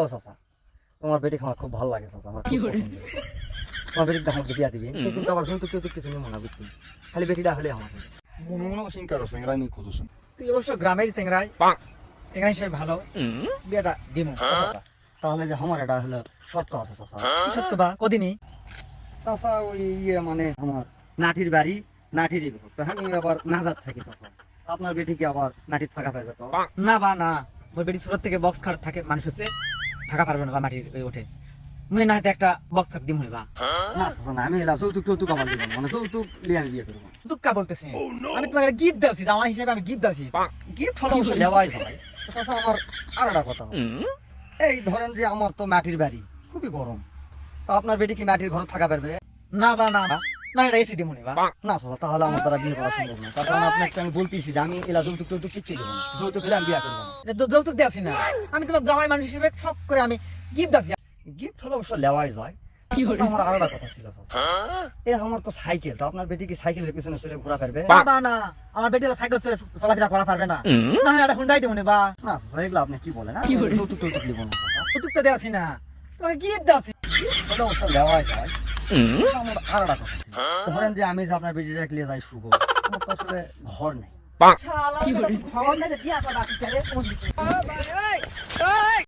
ও চাচা, তোমার বেটি আমার খুব ভালো লাগে চাচা, আমার খুব পছন্দ। তোমার বেটিটা আমাকে বিয়া দিবি, কিন্তু আবার শুনতে কেউ কিছু নেই মনে বুঝছি, খালি বেটিটা হলে আমার। মনে মনে সিংকার সিংরাই নি খুঁজছেন। তুই অবশ্য গ্রামের চেংরাই, চেংরাই হিসেবে ভালো, বিয়েটা দিমু চাচা। তাহলে যে আমার এটা হলো শর্ত আছে চাচা। কি শর্ত বা কদিনই চাচা? ওই মানে আমার নাটির বাড়ি নাটিরই ঘর, তো আমি আবার নাজার থাকি চাচা। আপনার বেটি কি আবার নাটির থাকা পারবে তো? না বা না, ওই বেটি ছোট থেকে বক্স খাট থাকে, মানুষ হচ্ছে থাকা পারবে না বা মাটির ওঠে, মুই না একটা বক্স খাট দিম হইবা। না চাচা না, আমি এলা যৌতুক টৌতুক আমার দিব না, মানে যৌতুক দিয়ে আমি বিয়ে করবো। দুঃখা বলতেছে, আমি তোমাকে একটা গিফট দেওছি, আমার হিসেবে আমি গিফট দেওছি। গিফট হলো অবশ্য লেওয়াই যায় চাচা। আমার আর একটা কথা আছে, এই ধরেন যে আমার তো মাটির বাড়ি খুবই গরম, তো আপনার বেটি কি মাটির ঘরে থাকা পারবে? না বা না না, এটা এসি দিমুনি বা না চাচা, তাহলে আমার দ্বারা বিয়ে করা সম্ভব না। তার কারণ আপনাকে আমি বলতেছি যে আমি এলা যৌতুক টৌতুক কিচ্ছু দেবো না, যৌতুক হলে আমি বিয়ে করবো না। এটা তো যৌতুক দেওয়াছি না, আমি তোমার জামাই মানুষ হিসেবে শখ করে আমি গিফট দেওয়াছি। গিফট হলো অবশ্য লেওয়াই যায়। চাচা, আমার আর একটা কথা ছিল চাচা, এই আমার তো সাইকেল, তো আপনার বেটি কি সাইকেলের পিছনে চলে ঘোরা পারবে? না না, আমার বেটি সাইকেল চলে চলাফেরা করা পারবে না, না এটা হুন্ডাই দেবো বা না চাচা, এগুলো আপনি কি বলেন? যৌতুক টৌতুক দিব না চাচা, যৌতুক তো দেওয়াছি না, তোমাকে গিফট দেওয়াছি। হলো অবশ্য লেওয়াই যায়। আমার আর একটা কথা ছিল, ধরেন যে আমি যে আপনার বেটি রাখলে যাই শুভ, আমার তো আসলে ঘর নেই।